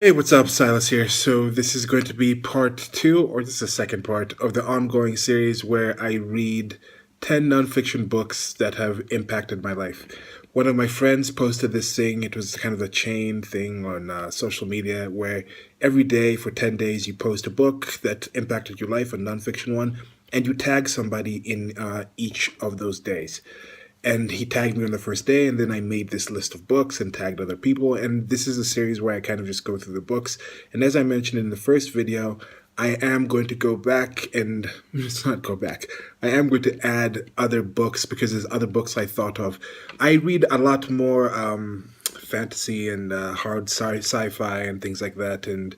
Hey, what's up? Silas here. So this is going to be part two, or this is the second part of the ongoing series where I read 10 nonfiction books that have impacted my life. One of my friends posted this thing. It was kind of a chain thing on social media where every day for 10 days you post a book that impacted your life, a nonfiction one, and you tag somebody in each of those days. And he tagged me on the first day, and then I made this list of books and tagged other people. And this is a series where I kind of just go through the books. And as I mentioned in the first video, I am going to go back and it's not go back. I am going to add other books because there's other books I thought of. I read a lot more fantasy and hard sci-fi and things like that, and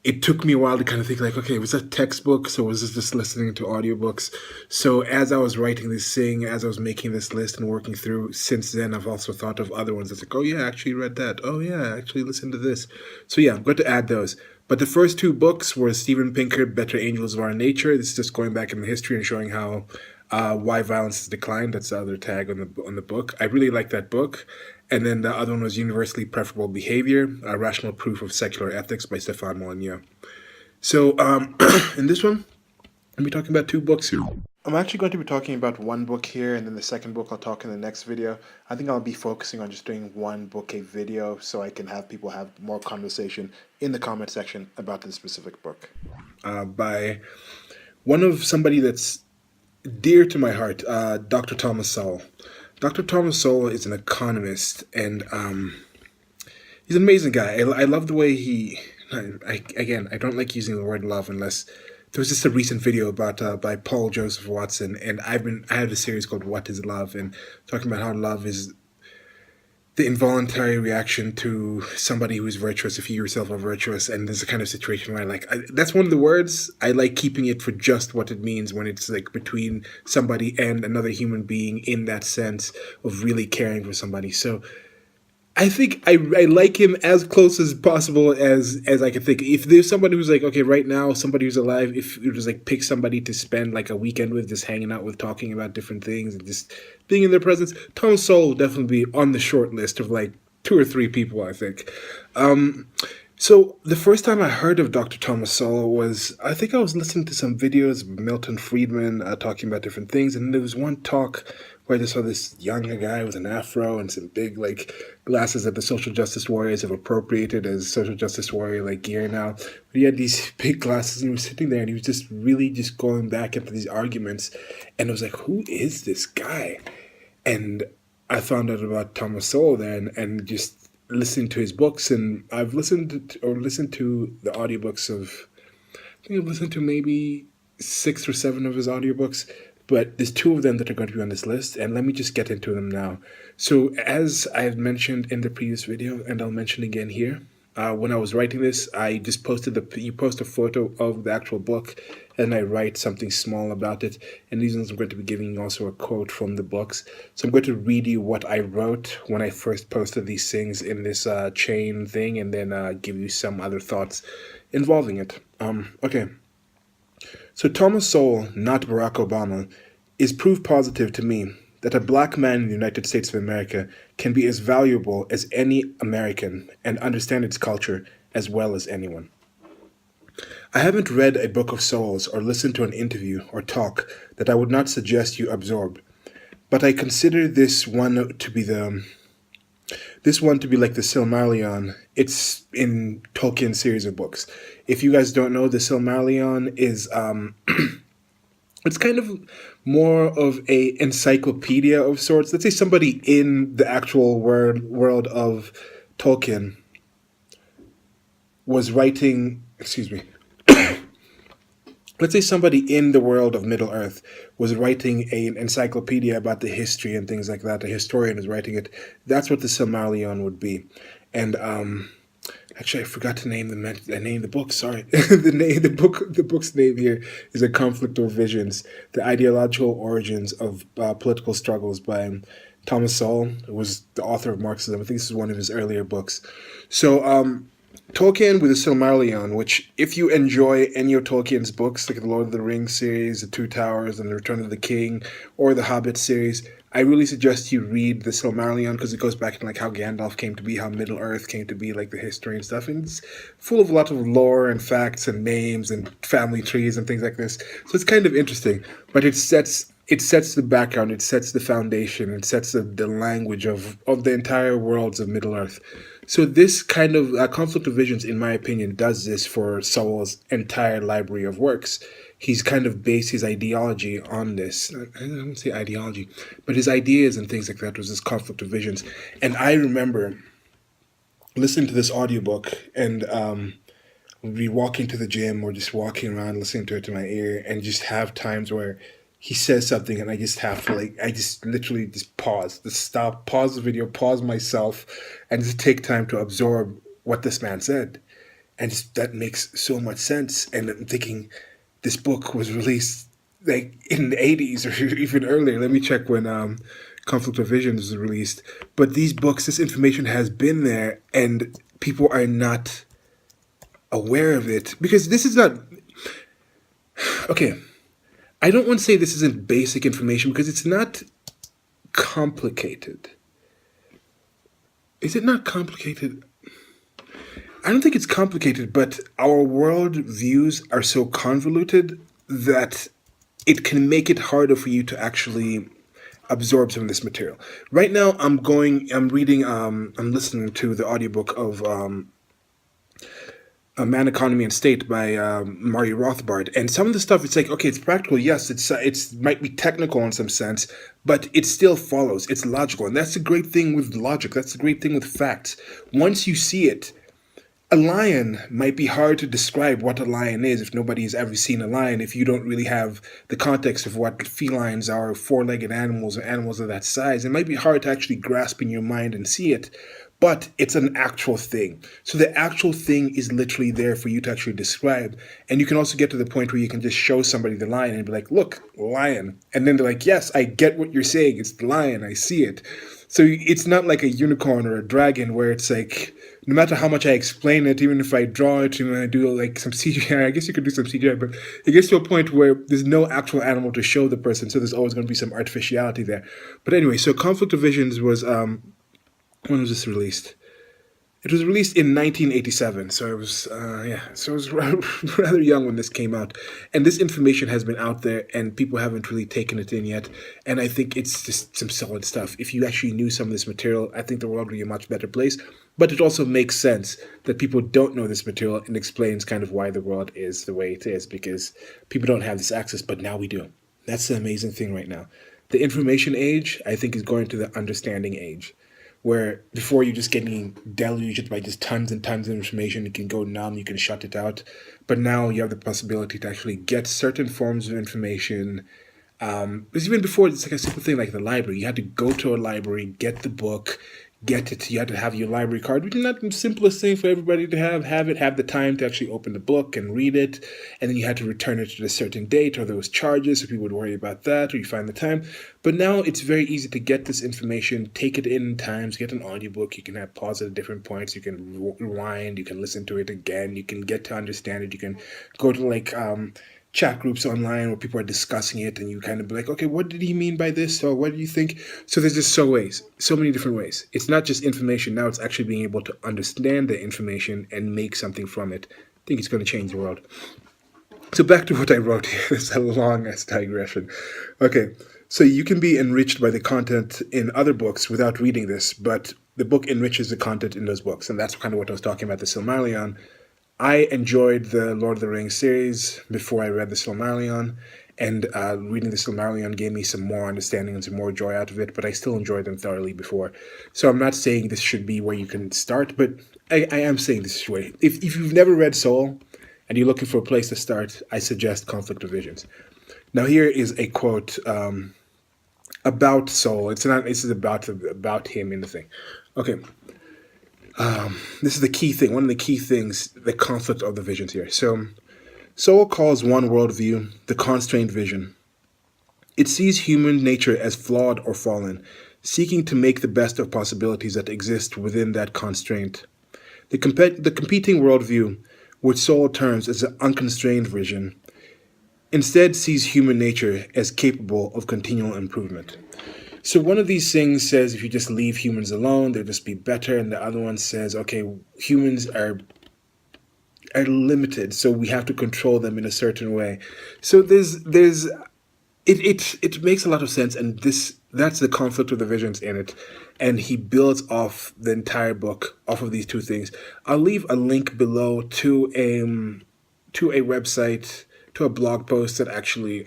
it took me a while to kind of think like, okay, was that textbooks or was this just listening to audiobooks? So as I was writing this thing, as I was making this list and working through, since then I've also thought of other ones. It's like, oh yeah, I actually read that. Oh yeah, I actually listened to this. So yeah, I'm going to add those. But the first two books were Steven Pinker, Better Angels of Our Nature. This is just going back in the history and showing how why violence has declined. That's the other tag on the book. I really like that book. And then the other one was Universally Preferable Behavior, A Rational Proof of Secular Ethics by Stefan Molyneux. So in this one, I'll be talking about two books here. I'm actually going to be talking about one book here, and then the second book I'll talk in the next video. I think I'll be focusing on just doing one book a video so I can have people have more conversation in the comment section about this specific book. By one of somebody that's dear to my heart, Dr. Thomas Sowell. Dr. Thomas Sowell is an economist, and he's an amazing guy. I love the way he. I don't like using the word love unless there was just a recent video about by Paul Joseph Watson, and I have a series called "What Is Love," and talking about how love is the involuntary reaction to somebody who's virtuous if you yourself are virtuous. And there's a kind of situation where that's one of the words I like keeping it for just what it means when it's like between somebody and another human being in that sense of really caring for somebody. So I think I like him as close as possible as I can think. If there's somebody who's like, okay, right now, somebody who's alive, if it was like pick somebody to spend like a weekend with, just hanging out with, talking about different things and just being in their presence, Thomas Sowell would definitely be on the short list of like two or three people, I think. So the first time I heard of Dr. Thomas Sowell was, I think I was listening to some videos of Milton Friedman talking about different things, and there was one talk where I just saw this younger guy with an afro and some big like glasses that the social justice warriors have appropriated as social justice warrior like gear now. But he had these big glasses and he was sitting there and he was just really just going back into these arguments, and I was like, who is this guy? And I found out about Thomas Sowell then, and just listening to his books, and I've listened to the audiobooks of, I think I've listened to maybe 6 or 7 of his audiobooks, but there's 2 of them that are going to be on this list, and let me just get into them now. So as I've mentioned in the previous video, and I'll mention again here, when I was writing this, I just you post a photo of the actual book, and I write something small about it. And these ones I'm going to be giving you also a quote from the books. So I'm going to read you what I wrote when I first posted these things in this chain thing, and then give you some other thoughts involving it. Okay. So Thomas Sowell, not Barack Obama, is proof positive to me that a black man in the United States of America can be as valuable as any American and understand its culture as well as anyone. I haven't read a book of Sowell's or listened to an interview or talk that I would not suggest you absorb, but I consider this one to be like the Silmarillion. It's in Tolkien's series of books. If you guys don't know, the Silmarillion is it's kind of more of a encyclopedia of sorts. Let's say somebody in the actual world of Tolkien was writing, excuse me, let's say somebody in the world of Middle Earth was writing an encyclopedia about the history and things like that. A historian is writing it. That's what the Silmarillion would be. And actually, I forgot to name the book. Sorry, the book's name here is A Conflict of Visions: The Ideological Origins of Political Struggles by Thomas Sowell, who was the author of Marxism. I think this is one of his earlier books. So Tolkien with the Silmarillion, which if you enjoy any of Tolkien's books, like the Lord of the Rings series, The Two Towers, and The Return of the King, or the Hobbit series, I really suggest you read the Silmarillion because it goes back to like how Gandalf came to be, how Middle Earth came to be, like the history and stuff. And it's full of a lot of lore and facts and names and family trees and things like this. So it's kind of interesting, but it sets the background, it sets the foundation, it sets the language of the entire worlds of Middle Earth. So this kind of conflict of visions, in my opinion, does this for Sowell's entire library of works. He's kind of based his ideology on this. I don't say ideology, but his ideas and things like that was this conflict of visions. And I remember listening to this audiobook and be walking to the gym or just walking around listening to it in my ear and just have times where he says something and I just have to like I just literally just pause, just stop, pause the video, pause myself, and just take time to absorb what this man said. And that makes so much sense. And I'm thinking this book was released like in the 80s or even earlier. Let me check when Conflict of Visions was released. But these books, this information has been there and people are not aware of it because this is not okay. I don't want to say this isn't basic information because it's not complicated. Is it not complicated? I don't think it's complicated, but our world views are so convoluted that it can make it harder for you to actually absorb some of this material. Right now, I'm listening to the audiobook of A Man, Economy, and State by Murray Rothbard. And some of the stuff, it's like, okay, it's practical. Yes, it's might be technical in some sense, but it still follows. It's logical. And that's the great thing with logic. That's the great thing with facts. Once you see it, a lion might be hard to describe what a lion is if nobody has ever seen a lion, if you don't really have the context of what felines are, four-legged animals or animals of that size. It might be hard to actually grasp in your mind and see it, but it's an actual thing. So the actual thing is literally there for you to actually describe. And you can also get to the point where you can just show somebody the lion and be like, look, lion. And then they're like, yes, I get what you're saying. It's the lion. I see it. So it's not like a unicorn or a dragon where it's like, no matter how much I explain it, even if I draw it and I do like some CGI, I guess you could do some CGI, but it gets to a point where there's no actual animal to show the person, so there's always going to be some artificiality there. But anyway, so Conflict of Visions was, when was this released? It was released in 1987, so I was rather young when this came out. And this information has been out there, and people haven't really taken it in yet. And I think it's just some solid stuff. If you actually knew some of this material, I think the world would be a much better place. But it also makes sense that people don't know this material and explains kind of why the world is the way it is, because people don't have this access, but now we do. That's the amazing thing right now. The information age, I think, is going to the understanding age, where before you're just getting deluged by just tons and tons of information, you can go numb, you can shut it out. But now you have the possibility to actually get certain forms of information. Because even before, it's like a simple thing like the library. You had to go to a library, get the book, get it. You had to have your library card, which is not the simplest thing for everybody to have the time to actually open the book and read it. And then you had to return it at a certain date, or there was charges, so people would worry about that, or you find the time. But now it's very easy to get this information, take it in times, get an audiobook. You can have pause at different points. You can rewind. You can listen to it again. You can get to understand it. You can go to like chat groups online where people are discussing it, and you kind of be like, okay, what did he mean by this? Or what do you think? So there's just so many different ways. It's not just information. Now it's actually being able to understand the information and make something from it. I think it's going to change the world. So back to what I wrote here. It's a long-ass digression. Okay, so you can be enriched by the content in other books without reading this, but the book enriches the content in those books, and that's kind of what I was talking about, the Silmarillion. I enjoyed the Lord of the Rings series before I read the Silmarillion, and reading the Silmarillion gave me some more understanding and some more joy out of it, but I still enjoyed them thoroughly before. So I'm not saying this should be where you can start, but I am saying this is where. If you've never read Soul and you're looking for a place to start, I suggest Conflict of Visions. Now here is a quote about Soul. This is about him in the thing. Okay. This is the key thing, one of the key things, the conflict of the visions here. So, Sowell calls one worldview the constrained vision. It sees human nature as flawed or fallen, seeking to make the best of possibilities that exist within that constraint. The competing worldview, which Sowell terms as the unconstrained vision, instead sees human nature as capable of continual improvement. So one of these things says if you just leave humans alone, they'll just be better, and the other one says, okay, humans are limited, so we have to control them in a certain way. So there's it makes a lot of sense, and that's the conflict of the visions in it, and he builds off the entire book off of these two things. I'll leave a link below to a website, to a blog post that actually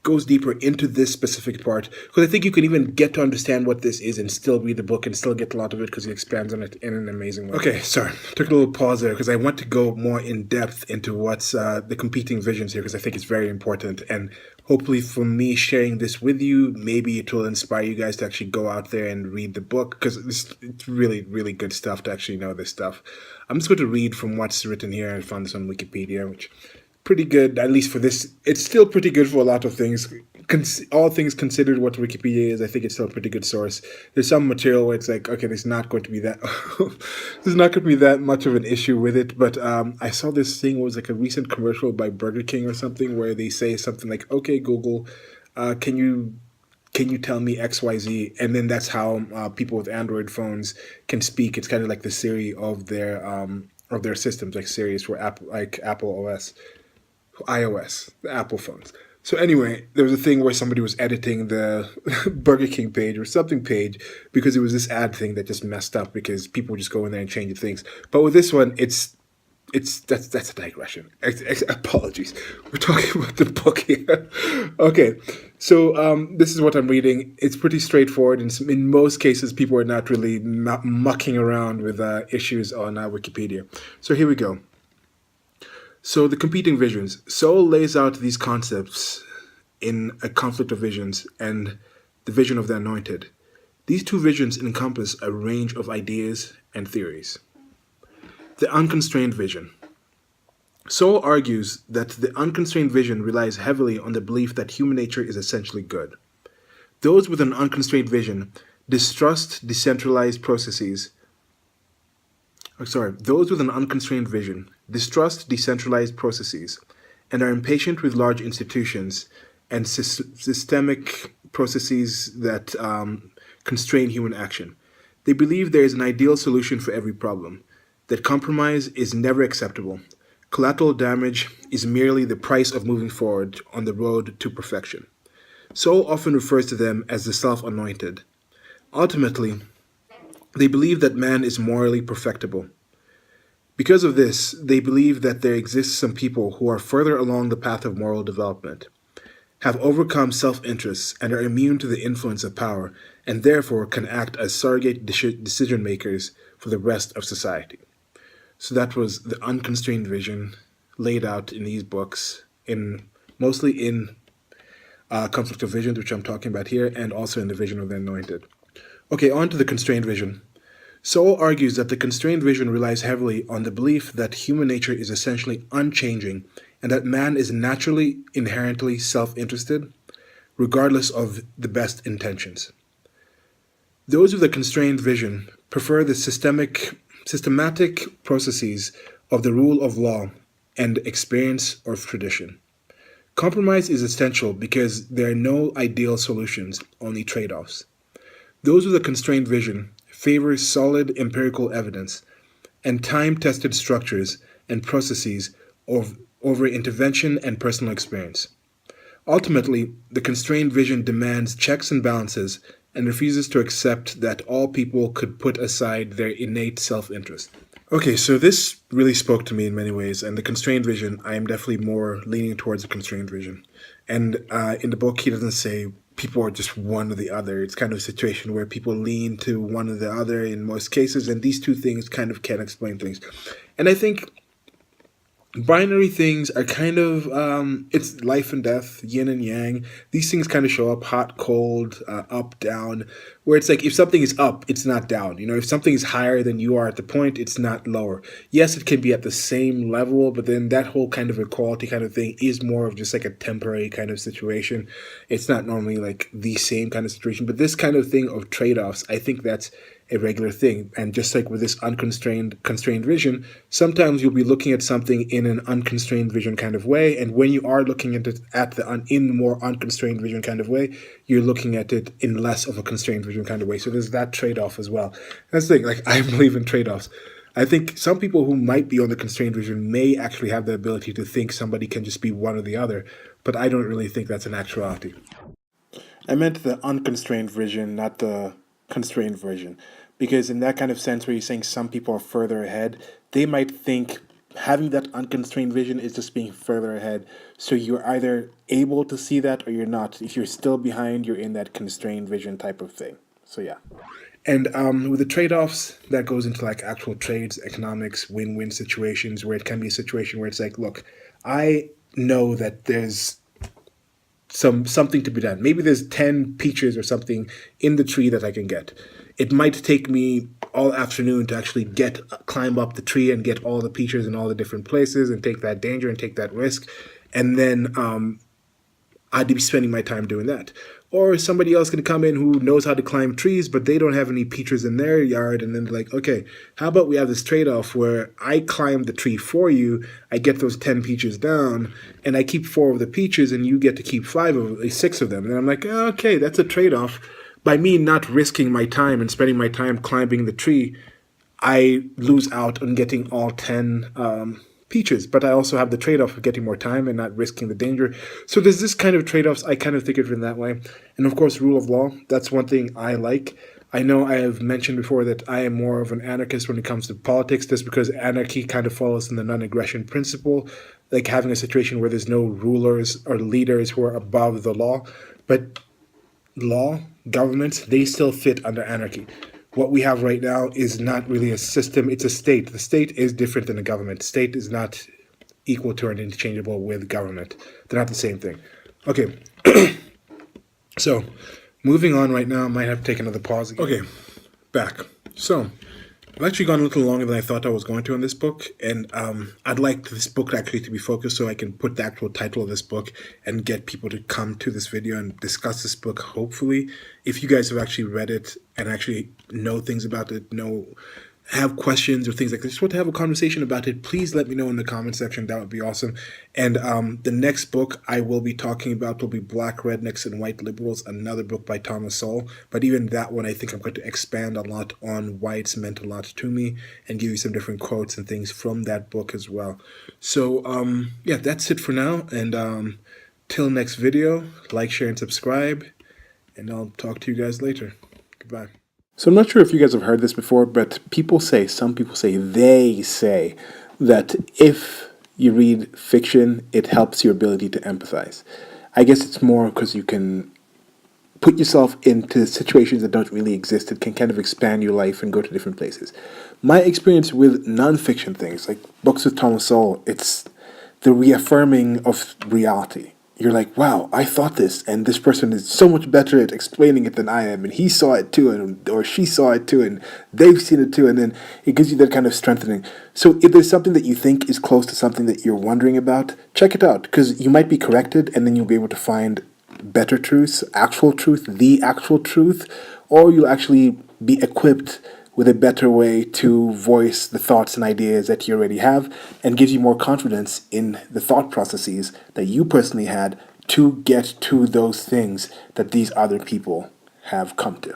goes deeper into this specific part, because I think you can even get to understand what this is and still read the book and still get a lot of it because he expands on it in an amazing way. Okay, sorry, took a little pause there because I want to go more in depth into what's the competing visions here, because I think it's very important, and hopefully for me sharing this with you, maybe it will inspire you guys to actually go out there and read the book, because it's really, really good stuff to actually know this stuff. I'm just going to read from what's written here. I found this on Wikipedia, which pretty good, at least for this. It's still pretty good for a lot of things. All things considered, what Wikipedia is, I think it's still a pretty good source. There's some material where it's like, okay, there's not going to be that there's not going to be that much of an issue with it. But I saw this thing, it was like a recent commercial by Burger King or something, where they say something like, okay, Google, can you tell me XYZ? And then that's how people with Android phones can speak. It's kind of like the Siri of their systems, like Siri is for Apple, like Apple OS. iOS, the Apple phones. So anyway, there was a thing where somebody was editing the Burger King page or something page because it was this ad thing that just messed up because people would just go in there and change the things. But with this one, that's a digression. Apologies. We're talking about the book here. Okay, so this is what I'm reading. It's pretty straightforward. In most cases, people are not really mucking around with issues on Wikipedia. So here we go. So the competing visions. Sowell lays out these concepts in A Conflict of Visions and the Vision of the Anointed. These two visions encompass a range of ideas and theories. The unconstrained vision. Sowell argues that the unconstrained vision relies heavily on the belief that human nature is essentially good. Those with an unconstrained vision distrust decentralized processes. Those with an unconstrained vision distrust decentralized processes and are impatient with large institutions and systemic processes that constrain human action. They believe there is an ideal solution for every problem, that compromise is never acceptable. Collateral damage is merely the price of moving forward on the road to perfection. Sowell often refers to them as the self-anointed. Ultimately, they believe that man is morally perfectible. Because of this, they believe that there exist some people who are further along the path of moral development, have overcome self-interests, and are immune to the influence of power, and therefore can act as surrogate decision makers for the rest of society. So that was the unconstrained vision laid out in these books, mostly in Conflict of Visions, which I'm talking about here, and also in the Vision of the Anointed. Okay, on to the constrained vision. Sowell argues that the constrained vision relies heavily on the belief that human nature is essentially unchanging and that man is naturally, inherently self-interested, regardless of the best intentions. Those with a constrained vision prefer the systematic processes of the rule of law and experience or tradition. Compromise is essential because there are no ideal solutions, only trade-offs. Those with a constrained vision favor solid empirical evidence and time-tested structures and processes over intervention and personal experience. Ultimately, the constrained vision demands checks and balances and refuses to accept that all people could put aside their innate self-interest. Okay, so this really spoke to me in many ways, and the constrained vision, I am definitely more leaning towards the constrained vision. And in the book, he doesn't say people are just one or the other. It's kind of a situation where people lean to one or the other in most cases, and these two things kind of can explain things. And I think binary things are kind of, it's life and death, yin and yang. These things kind of show up hot, cold, up, down, where it's like if something is up, it's not down. You know, if something is higher than you are at the point, it's not lower. Yes, it can be at the same level, but then that whole kind of equality kind of thing is more of just like a temporary kind of situation. It's not normally like the same kind of situation, but this kind of thing of trade-offs, I think that's a regular thing. And just like with this constrained vision, sometimes you'll be looking at something in an unconstrained vision kind of way, and when you are looking at it in more unconstrained vision kind of way, you're looking at it in less of a constrained vision kind of way. So there's that trade-off as well. That's the thing. Like, I believe in trade-offs. I think some people who might be on the constrained vision may actually have the ability to think somebody can just be one or the other, but I don't really think that's an actuality. I meant the unconstrained vision, not the constrained vision. Because in that kind of sense where you're saying some people are further ahead, they might think having that unconstrained vision is just being further ahead. So you're either able to see that or you're not. If you're still behind, you're in that constrained vision type of thing. So yeah. And with the trade-offs, that goes into like actual trades, economics, win-win situations, where it can be a situation where it's like, look, I know that there's something to be done. Maybe there's 10 peaches or something in the tree that I can get. It might take me all afternoon to actually climb up the tree and get all the peaches in all the different places and take that danger and take that risk. And then I'd be spending my time doing that. Or somebody else can come in who knows how to climb trees, but they don't have any peaches in their yard. And then they're like, okay, how about we have this trade-off where I climb the tree for you, I get those 10 peaches down, and I keep 4 of the peaches, and you get to keep 6 of them. And I'm like, oh, okay, that's a trade-off. By me not risking my time and spending my time climbing the tree, I lose out on getting all 10 peaches, but I also have the trade-off of getting more time and not risking the danger. So there's this kind of trade-offs. I kind of think of it in that way. And of course, rule of law, that's one thing I like. I know I have mentioned before that I am more of an anarchist when it comes to politics, just because anarchy kind of follows in the non-aggression principle, like having a situation where there's no rulers or leaders who are above the law. But law, governments, they still fit under anarchy. What we have right now is not really a system, it's a state. The state is different than a government. State is not equal to or interchangeable with government. They're not the same thing. Okay, so moving on right now, I might have to take another pause again. Okay, back. So I've actually gone a little longer than I thought I was going to on this book, and I'd like this book actually to be focused so I can put the actual title of this book and get people to come to this video and discuss this book, hopefully. If you guys have actually read it and actually know things about it, have questions or things like this, just want to have a conversation about it, please let me know in the comment section. That would be awesome. And the next book I will be talking about will be Black Rednecks and White Liberals, another book by Thomas Sowell. But even that one, I think I'm going to expand a lot on why it's meant a lot to me and give you some different quotes and things from that book as well. So yeah, that's it for now. And till next video, like, share, and subscribe. And I'll talk to you guys later. Goodbye. So I'm not sure if you guys have heard this before, but some people say that if you read fiction, it helps your ability to empathize. I guess it's more because you can put yourself into situations that don't really exist. It can kind of expand your life and go to different places. My experience with nonfiction things, like books with Thomas Sowell, it's the reaffirming of reality. You're like, wow, I thought this, and this person is so much better at explaining it than I am, and he saw it too, or she saw it too, and they've seen it too, and then it gives you that kind of strengthening. So if there's something that you think is close to something that you're wondering about, check it out, because you might be corrected, and then you'll be able to find better truths, actual truth, the actual truth, or you'll actually be equipped with a better way to voice the thoughts and ideas that you already have, and gives you more confidence in the thought processes that you personally had to get to those things that these other people have come to.